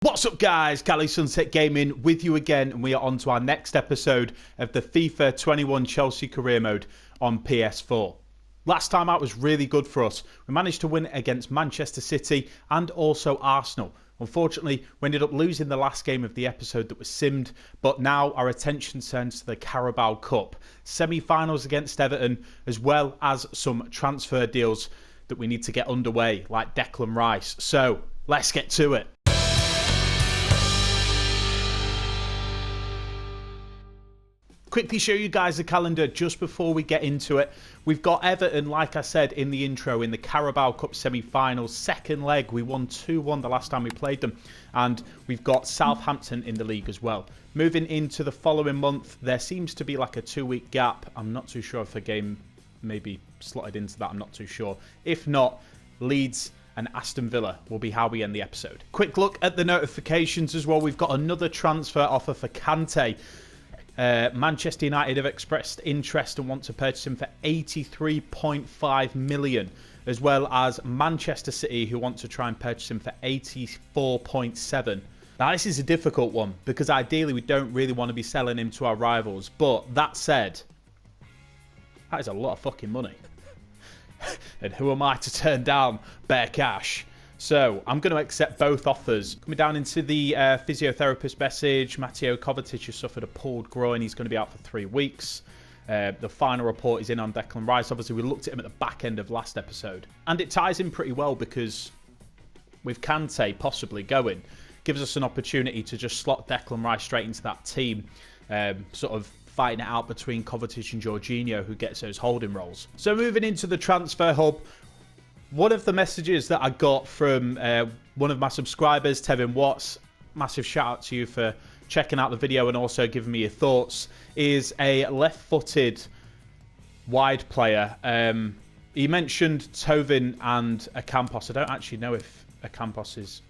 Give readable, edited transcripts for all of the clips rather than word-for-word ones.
What's up guys, Cali Sunset Gaming with you again, and we are on to our next episode of the FIFA 21 Chelsea career mode on PS4. Last time out was really good for us. We managed to win against Manchester City and also Arsenal. Unfortunately, we ended up losing the last game of the episode that was simmed, but now our attention turns to the Carabao Cup. Semi-finals against Everton, as well as some transfer deals that we need to get underway, like Declan Rice. So, let's get to it. Quickly show you guys the calendar just before we get into it. We've got Everton, like I said in the intro, in the Carabao Cup semi-finals. Second leg, we won 2-1 the last time we played them. And we've got Southampton in the league as well. Moving into the following month, there seems to be like a 2-week gap. I'm not too sure if a game maybe slotted into that. I'm not too sure. If not, Leeds and Aston Villa will be how we end the episode. Quick look at the notifications as well. We've got another transfer offer for Kante. Manchester United have expressed interest and want to purchase him for 83.5 million, as well as Manchester City, who want to try and purchase him for 84.7. Now this is a difficult one because ideally we don't really want to be selling him to our rivals, but that said, that is a lot of fucking money. And who am I to turn down bare cash? So, I'm going to accept both offers. Coming down into the physiotherapist message, Mateo Kovacic has suffered a pulled groin. He's going to be out for 3 weeks. The final report is in on Declan Rice. Obviously, we looked at him at the back end of last episode. And it ties in pretty well because with Kante possibly going, gives us an opportunity to just slot Declan Rice straight into that team. Sort of fighting it out between Kovacic and Jorginho, who gets those holding roles. So, moving into the transfer hub, one of the messages that I got from one of my subscribers, Tevin Watts, massive shout out to you for checking out the video and also giving me your thoughts, is a left-footed wide player. He mentioned Tovin and Ocampos. I don't actually know if Ocampos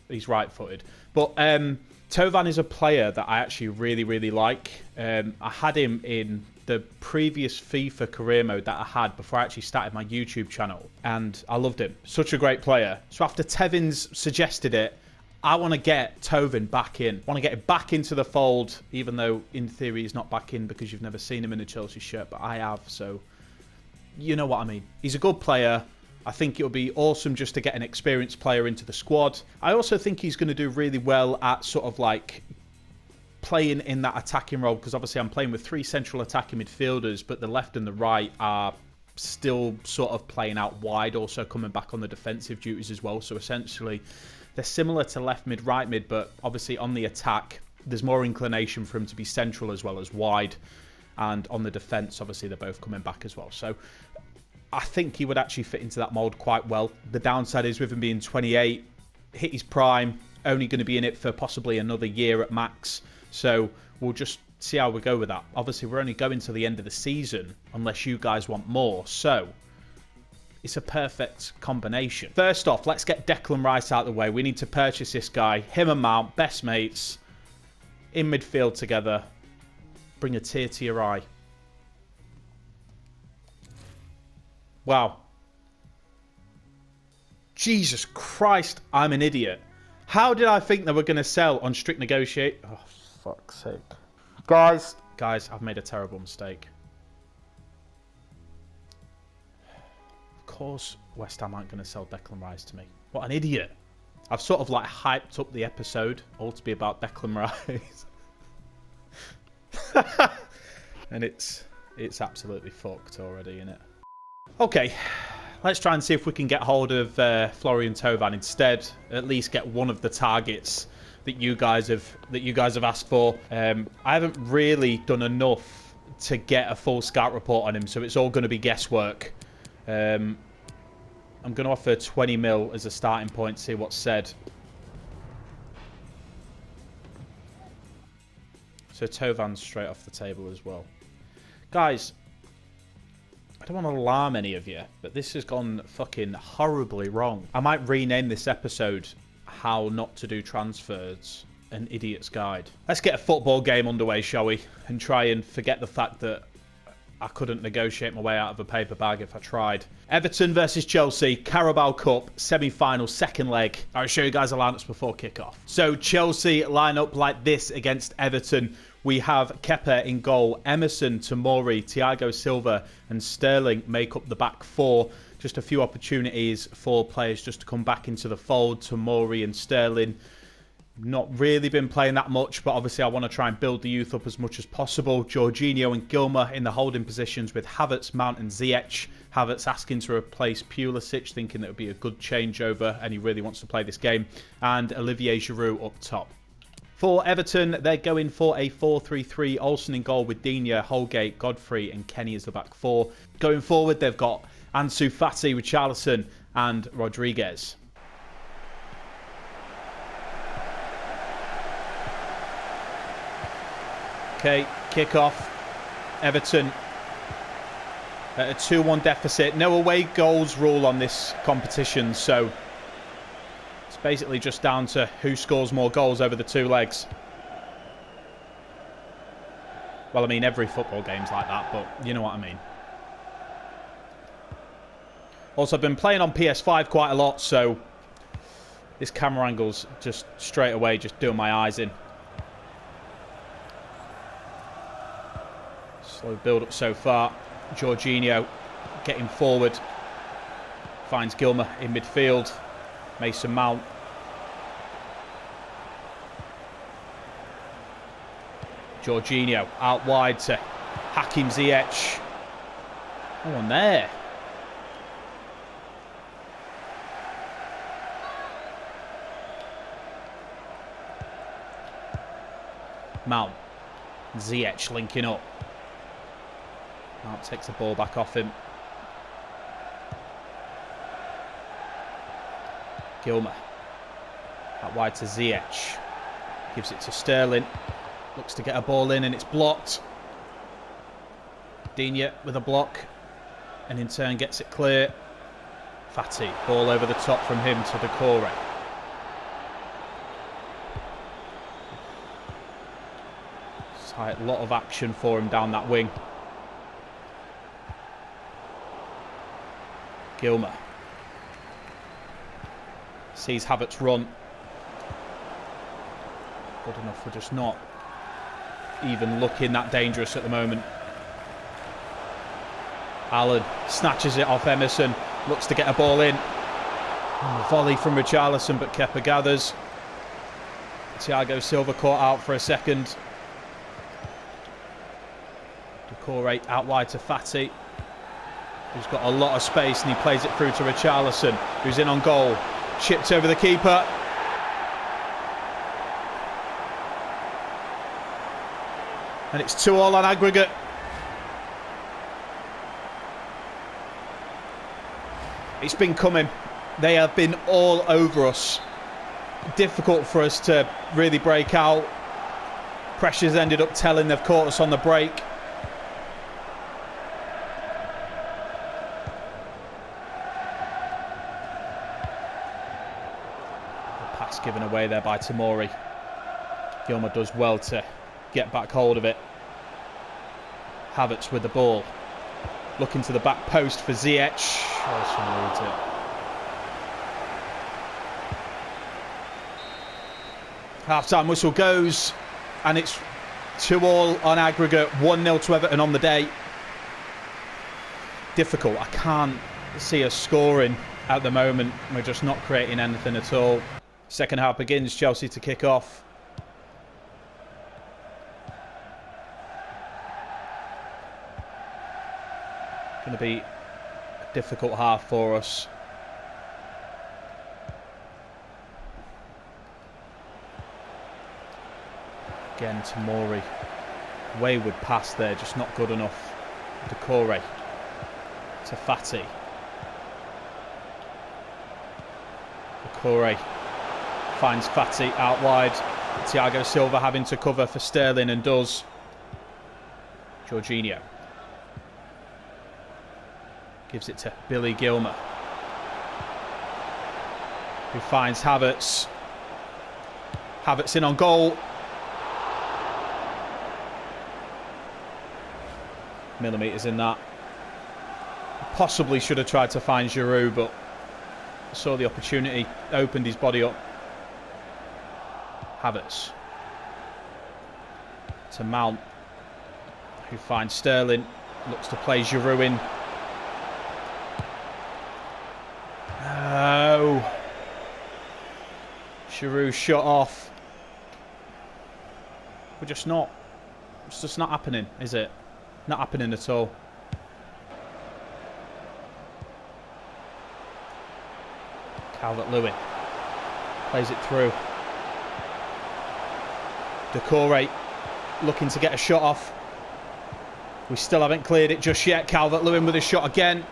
he's right-footed. But Tovan is a player that I actually really like. I had him in the previous FIFA career mode that I had before I actually started my YouTube channel, and I loved him. Such a great player. So after Tevin's suggested it, I want to get Tovin back in. I want to get him back into the fold, even though in theory he's not back in because you've never seen him in a Chelsea shirt, but I have, so you know what I mean. He's a good player. I think it would be awesome just to get an experienced player into the squad. I also think he's going to do really well at sort of like playing in that attacking role, because obviously I'm playing with 3 central attacking midfielders, but the left and the right are still sort of playing out wide, also coming back on the defensive duties as well. So essentially they're similar to left mid, right mid, but obviously on the attack there's more inclination for him to be central as well as wide, and on the defense obviously they're both coming back as well. So I think he would actually fit into that mold quite well. The downside is with him being 28, hit his prime, only going to be in it for possibly another year at max. So we'll just see how we go with that. Obviously, we're only going to the end of the season unless you guys want more. So it's a perfect combination. First off, let's get Declan Rice out of the way. We need to purchase this guy. Him and Mount, best mates, in midfield together. Bring a tear to your eye. Wow. Jesus Christ, I'm an idiot. How did I think they were going to sell on strict negotiate? Oh, fuck's sake. Guys, I've made a terrible mistake. Of course West Ham aren't going to sell Declan Rice to me. What an idiot. I've sort of like hyped up the episode all to be about Declan Rice. And it's absolutely fucked already, innit? Okay, let's try and see if we can get hold of Florian Thauvin instead. At least get one of the targets that you guys have asked for. I haven't really done enough to get a full scout report on him, so it's all going to be guesswork. I'm going to offer 20 mil as a starting point, see what's said. So Tauvin's straight off the table as well. Guys, I don't want to alarm any of you, but this has gone fucking horribly wrong. I might rename this episode How Not to Do Transfers, an Idiot's Guide. Let's get a football game underway, shall we? And try and forget the fact that I couldn't negotiate my way out of a paper bag if I tried. Everton versus Chelsea, Carabao Cup, semi-final, second leg. I'll show you guys the lineups before kick-off. So Chelsea line up like this against Everton. We have Kepa in goal, Emerson, Tomori, Thiago Silva and Sterling make up the back four. Just a few opportunities for players just to come back into the fold. Tomori and Sterling not really been playing that much, but obviously I want to try and build the youth up as much as possible. Jorginho and Gilmer in the holding positions with Havertz, Mount and Ziyech. Havertz asking to replace Pulisic, thinking that would be a good changeover and he really wants to play this game. And Olivier Giroud up top. For Everton, they're going for a 4-3-3. Olsen in goal with Digne, Holgate, Godfrey and Kenny as the back four. Going forward, they've got Ansu Fati, Richarlison and Rodriguez. Okay, kick-off. Everton at a 2-1 deficit. No away goals rule on this competition, so it's basically just down to who scores more goals over the two legs. Well, I mean, every football game's like that, but you know what I mean. Also, I've been playing on PS5 quite a lot, so this camera angle's just straight away just doing my eyes in. Slow build up so far. Jorginho getting forward. Finds Gilmer in midfield. Mason Mount. Jorginho out wide to Hakim Ziyech. No one there. Mount. Ziyech linking up. Mount takes the ball back off him. Gilmer. Out wide to Ziyech. Gives it to Sterling. Looks to get a ball in and it's blocked. Digne with a block. And in turn gets it clear. Fati. Ball over the top from him to Decore. A lot of action for him down that wing. Gilmer sees Havertz run. Good enough, we're just not even looking that dangerous at the moment. Allen snatches it off Emerson, looks to get a ball in. Volley from Richarlison, but Kepa gathers. Thiago Silva caught out for a second. Decore out wide to Fati, who's got a lot of space, and he plays it through to Richarlison, who's in on goal. Chipped over the keeper. And it's 2-2 on aggregate. It's been coming. They have been all over us. Difficult for us to really break out. Pressure's ended up telling they've caught us on the break. Pass given away there by Tomori. Gilmer does well to get back hold of it. Havertz with the ball. Looking to the back post for Ziyech. Half-time whistle goes, and it's 2-2 on aggregate, 1-0 to Everton on the day. Difficult. I can't see us scoring at the moment. We're just not creating anything at all. Second half begins, Chelsea to kick off. Going to be a difficult half for us. Again, Tomori. Wayward pass there, just not good enough. Decore to Fati. Decore finds Fati out wide. Thiago Silva having to cover for Sterling and does. Jorginho gives it to Billy Gilmer, who finds Havertz. Havertz in on goal. millimetres in that. Possibly should have tried to find Giroud, but saw the opportunity, opened his body up. Havertz to Mount, who finds Sterling, looks to play Giroud in. No. Giroud shut off. We're just not. It's just not happening, is it? Not happening at all. Calvert-Lewin plays it through. Decore looking to get a shot off. We still haven't cleared it just yet. Calvert-Lewin with a shot again.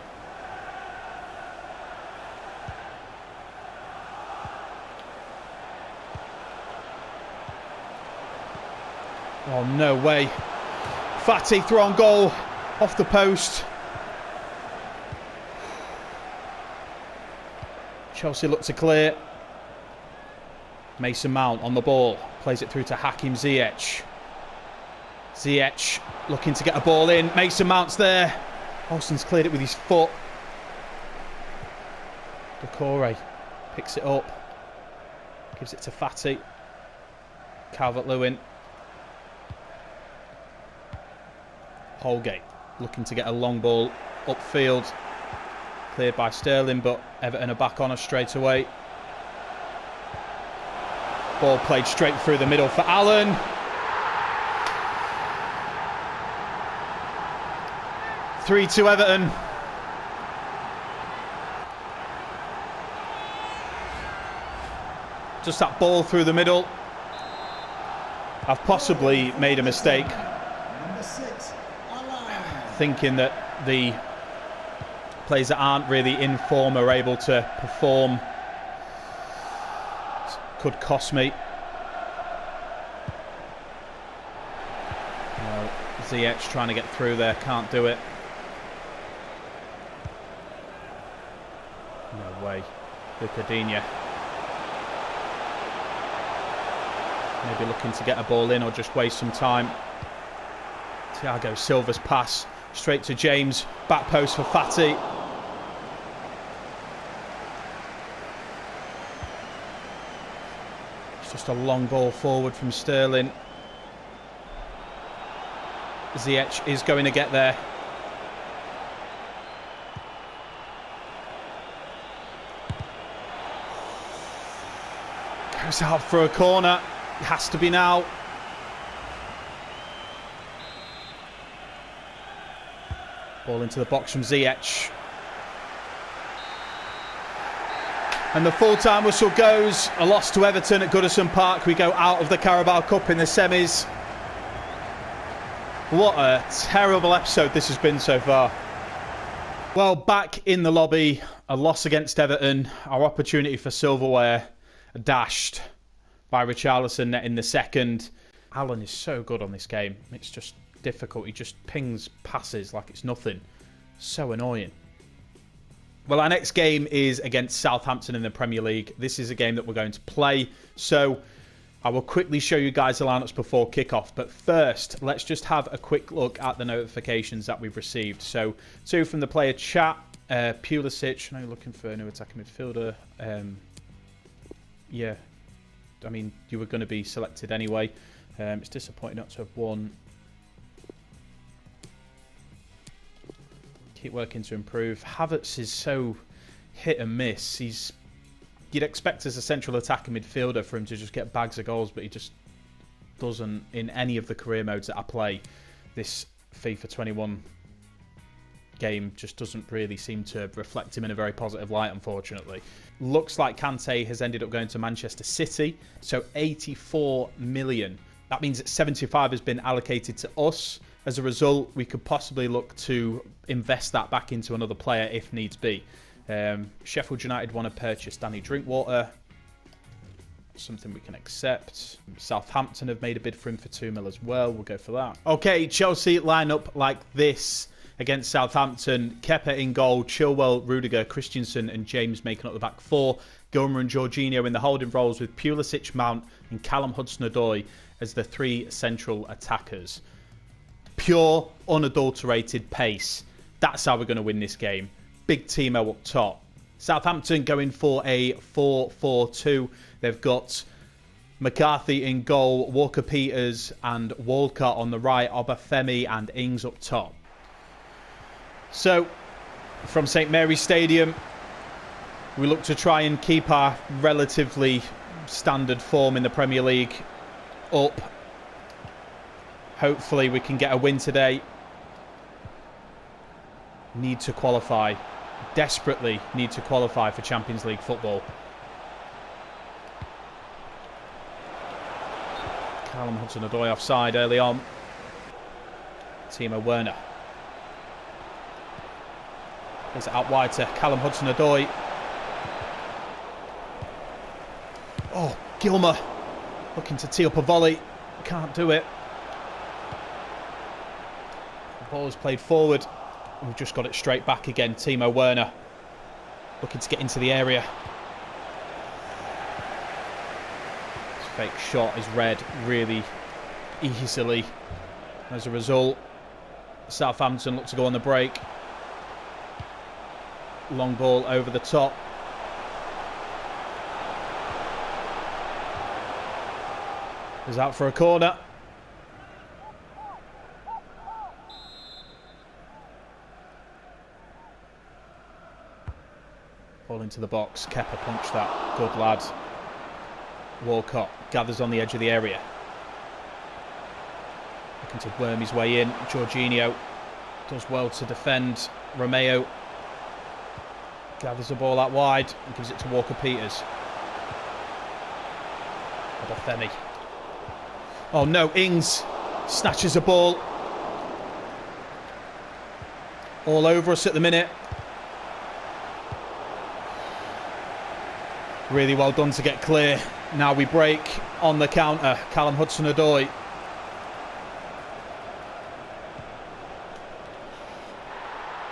Oh, no way. Fati throw on goal off the post. Chelsea look to clear. Mason Mount on the ball. Plays it through to Hakim Ziyech. Ziyech looking to get a ball in. Mason Mount's there. Olsen's cleared it with his foot. Decore picks it up. Gives it to Fati. Calvert-Lewin. Holgate looking to get a long ball upfield. Cleared by Sterling, but Everton are back on us straight away. Ball played straight through the middle for Allen. Three to Everton. Just that ball through the middle. I've possibly made a mistake thinking that the players that aren't really in form are able to perform. Could cost me. No, Ziyech trying to get through there, can't do it. No way. Lucadinha. Maybe looking to get a ball in or just waste some time. Thiago Silva's pass straight to James. Back post for Fati. It's just a long ball forward from Sterling. Ziyech is going to get there. Goes out for a corner. It has to be now. Ball into the box from Ziyech. And the full-time whistle goes. A loss to Everton at Goodison Park. We go out of the Carabao Cup in the semis. What a terrible episode this has been so far. Well, back in the lobby. A loss against Everton. Our opportunity for silverware dashed by Richarlison in the second. Alan is so good on this game. It's just difficult. He just pings passes like it's nothing. So annoying. Well, our next game is against Southampton in the Premier League. This is a game that we're going to play. So I will quickly show you guys the lineups before kickoff. But first, let's just have a quick look at the notifications that we've received. So 2 from the player chat. Pulisic, I know you're looking for a new attacking midfielder. Yeah, I mean, you were going to be selected anyway. It's disappointing not to have won. Keep working to improve. Havertz is so hit and miss. You'd expect as a central attacking midfielder for him to just get bags of goals, but he just doesn't in any of the career modes that I play. This FIFA 21 game just doesn't really seem to reflect him in a very positive light, unfortunately. Looks like Kante has ended up going to Manchester City, so 84 million. That means that 75 has been allocated to us. As a result, we could possibly look to invest that back into another player if needs be. Sheffield United want to purchase Danny Drinkwater. Something we can accept. Southampton have made a bid for him for 2 mil as well. We'll go for that. Okay, Chelsea line up like this against Southampton. Kepa in goal, Chilwell, Rudiger, Christensen and James making up the back 4. Gilmer and Jorginho in the holding roles with Pulisic, Mount and Callum Hudson-Odoi as the 3 central attackers. Pure, unadulterated pace. That's how we're going to win this game. Big Timo up top. Southampton going for a 4-4-2. They've got McCarthy in goal, Walker-Peters and Walcott on the right, Obafemi and Ings up top. So, from St Mary's Stadium, we look to try and keep our relatively standard form in the Premier League up. Hopefully we can get a win today. Need to qualify. Desperately need to qualify for Champions League football. Callum Hudson-Odoi offside early on. Timo Werner. Plays it out wide to Callum Hudson-Odoi. Oh, Gilmer looking to tee up a volley. Can't do it. The ball is played forward. We've just got it straight back again. Timo Werner looking to get into the area. This fake shot is read really easily. As a result, Southampton look to go on the break. Long ball over the top. Is out for a corner. Ball into the box. Kepa punched that. Good lad. Walcott gathers on the edge of the area. Looking to worm his way in. Jorginho does well to defend. Romeo gathers the ball out wide and gives it to Walker-Peters. Obafemi. Oh no, Ings snatches a ball. All over us at the minute. Really well done to get clear. Now we break on the counter. Callum Hudson-Odoi.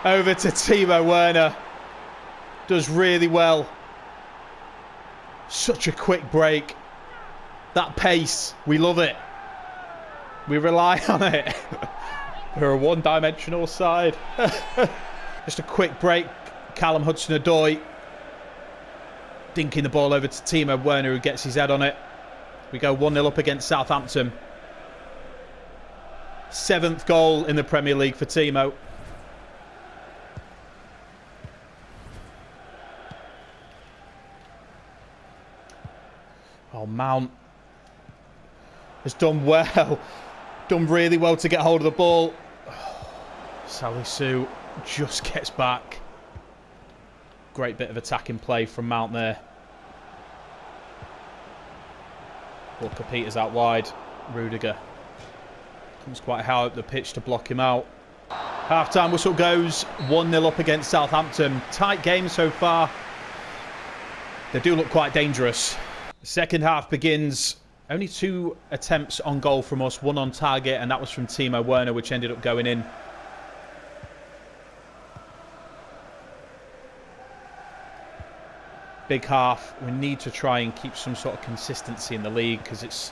Over to Timo Werner. Does really well. Such a quick break. That pace, we love it. We rely on it. We're a one-dimensional side. Just a quick break. Callum Hudson-Odoi dinking the ball over to Timo Werner, who gets his head on it. We go 1-0 up against Southampton. 7th goal in the Premier League for Timo. Oh, Mount has done well. Done really well to get hold of the ball. Salisu just gets back. Great bit of attacking play from Mount there. Walker-Peters out wide. Rudiger comes quite high up the pitch to block him out. Half-time whistle goes. 1-0 up against Southampton. Tight game so far. They do look quite dangerous. The second half begins. Only 2 attempts on goal from us. 1 on target, and that was from Timo Werner, which ended up going in. Big half. We need to try and keep some sort of consistency in the league, because it's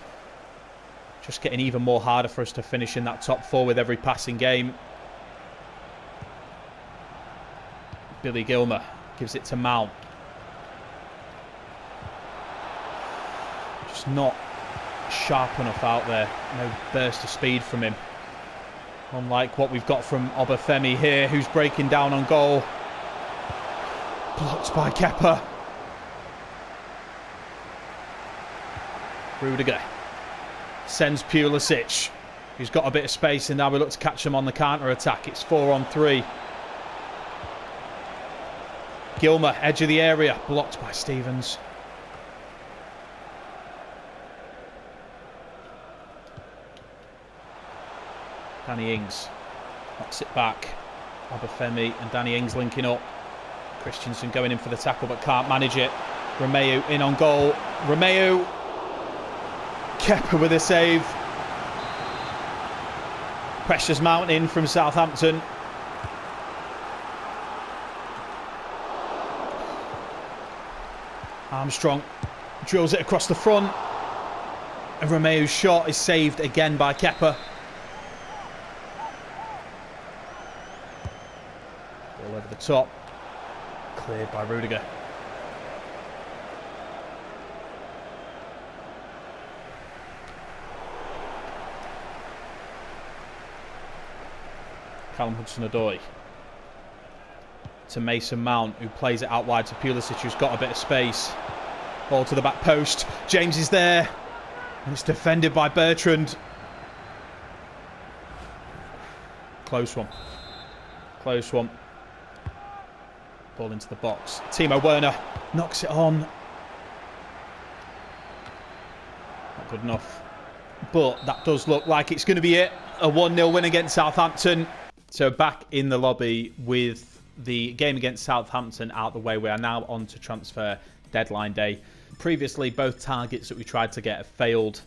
just getting even more harder for us to finish in that top 4 with every passing game. Billy Gilmer gives it to Mount. Just not sharp enough out there. No burst of speed from him. Unlike what we've got from Obafemi here, who's breaking down on goal. Blocked by Kepa. Rudiger sends Pulisic, who's got a bit of space, and now we look to catch him on the counter-attack. It's 4-on-3. Gilmer, edge of the area, blocked by Stevens. Danny Ings knocks it back. Obafemi and Danny Ings linking up. Christensen going in for the tackle but can't manage it. Romeo in on goal. Romeo. Kepa with a save. Pressures Mount in from Southampton. Armstrong drills it across the front. And Romeo's shot is saved again by Kepa. top. Cleared by Rudiger. Callum Hudson-Odoi to Mason Mount, who plays it out wide to Pulisic, who's got a bit of space. Ball to the back post. James is there. And it's defended by Bertrand. Close one. Close one. Ball into the box. Timo Werner knocks it on. Not good enough. But that does look like it's going to be it. A 1-0 win against Southampton. So back in the lobby with the game against Southampton out the way. We are now on to transfer deadline day. Previously, both targets that we tried to get have failed.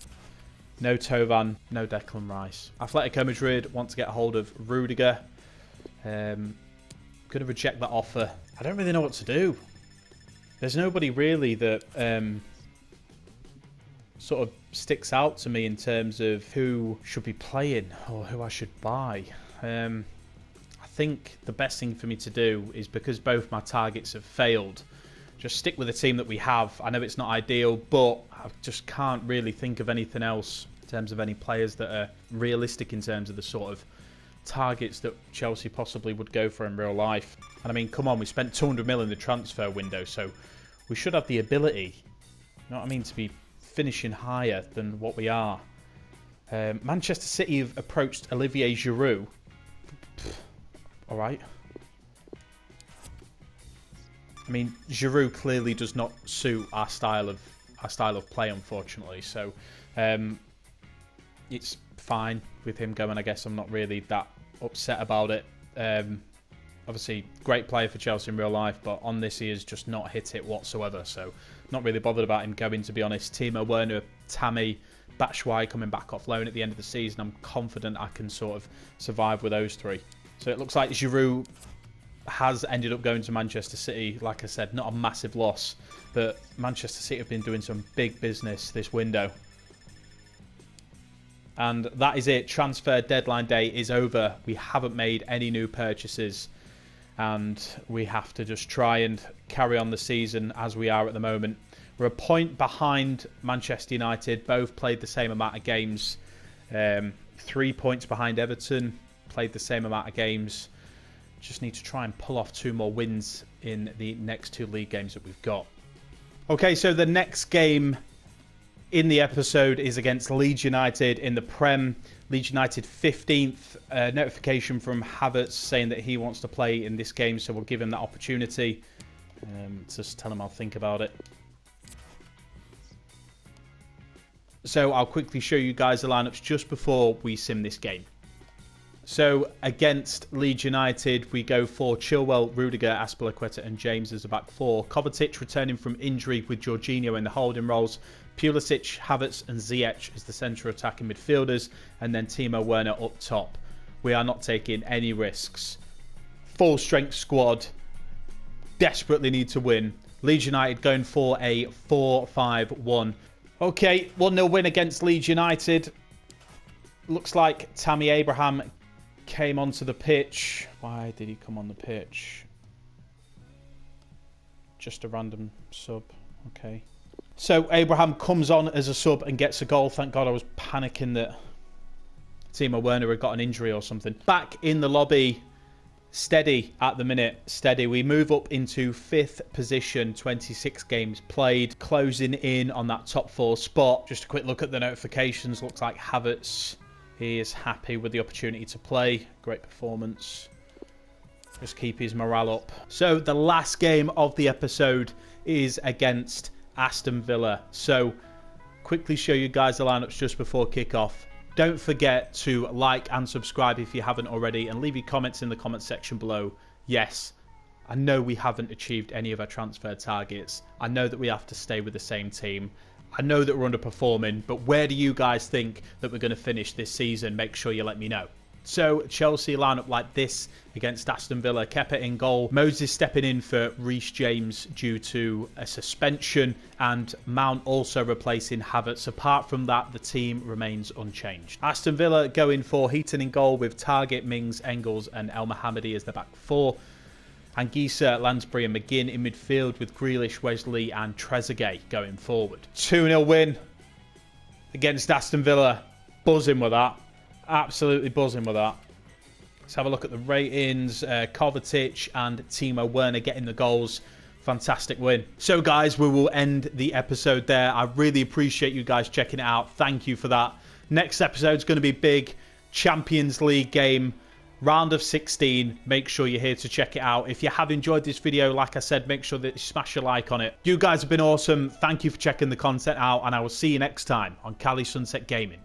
No Tovan, no Declan Rice. Atletico Madrid want to get a hold of Rudiger. Going to reject that offer. I don't really know what to do. There's nobody really that sort of sticks out to me in terms of who should be playing or who I should buy. I think the best thing for me to do is, because both my targets have failed, just stick with the team that we have. I know it's not ideal, but I just can't really think of anything else in terms of any players that are realistic in terms of the sort of targets that Chelsea possibly would go for in real life. And I mean, come on, we spent 200 million in the transfer window, so we should have the ability, you know what I mean, to be finishing higher than what we are. Manchester City have approached Olivier Giroud. All right. I mean, Giroud clearly does not suit our style of play, unfortunately. So it's fine with him going. I guess I'm not really that upset about it. Obviously, great player for Chelsea in real life, but on this he has just not hit it whatsoever. So not really bothered about him going, to be honest. Timo Werner, Tammy, Batshuayi coming back off loan at the end of the season. I'm confident I can sort of survive with those three. So it looks like Giroud has ended up going to Manchester City. Like I said, not a massive loss, but Manchester City have been doing some big business this window. And that is it. Transfer deadline day is over. We haven't made any new purchases, and we have to just try and carry on the season as we are at the moment. We're a point behind Manchester United. Both played the same amount of games. 3 points behind Everton. Played the same amount of games. Just need to try and pull off 2 more wins in the next 2 league games that we've got. Okay, so the next game in the episode is against Leeds United in the Prem. Leeds United 15th. Notification from Havertz saying that he wants to play in this game, so we'll give him that opportunity. Just tell him I'll think about it. So I'll quickly show you guys the lineups just before we sim this game. So against Leeds United, we go for Chilwell, Rudiger, Azpilicueta and James as a back four. Kovacic returning from injury with Jorginho in the holding roles. Pulisic, Havertz and Ziyech as the centre attacking midfielders. And then Timo Werner up top. We are not taking any risks. Full strength squad. Desperately need to win. Leeds United going for a 4-5-1. Okay, 1-0 win against Leeds United. Looks like Tammy Abraham came onto the pitch. Why did he come on the pitch? Just a random sub. Okay. So Abraham comes on as a sub and gets a goal. Thank God, I was panicking that Timo Werner had got an injury or something. Back in the lobby. Steady at the minute. Steady. We move up into 5th position. 26 games played. Closing in on that top 4 spot. Just a quick look at the notifications. Looks like Havertz, he is happy with the opportunity to play. Great performance. Just keep his morale up. So the last game of the episode is against Aston Villa. So quickly show you guys the lineups just before kickoff. Don't forget to like and subscribe if you haven't already, and leave your comments in the comment section below. Yes, I know we haven't achieved any of our transfer targets. I know that we have to stay with the same team. I know that we're underperforming, but where do you guys think that we're going to finish this season? Make sure you let me know. So Chelsea line up like this against Aston Villa. Kepa in goal. Moses stepping in for Reece James due to a suspension, and Mount also replacing Havertz. Apart from that, the team remains unchanged. Aston Villa going for Heaton in goal with Targett, Mings, Engels and El Mohammadi as the back four. Anguissa, Lansbury and McGinn in midfield with Grealish, Wesley and Trezeguet going forward. 2-0 win against Aston Villa. Buzzing with that. Absolutely buzzing with that. Let's have a look at the ratings. Kovacic and Timo Werner getting the goals. Fantastic win. So guys, we will end the episode there. I really appreciate you guys checking it out. Thank you for that. Next episode is going to be big. Champions League game. Round of 16. Make sure you're here to check it out. If you have enjoyed this video, like I said, make sure that you smash a like on it. You guys have been awesome. Thank you for checking the content out, and I will see you next time on Cali Sunset Gaming.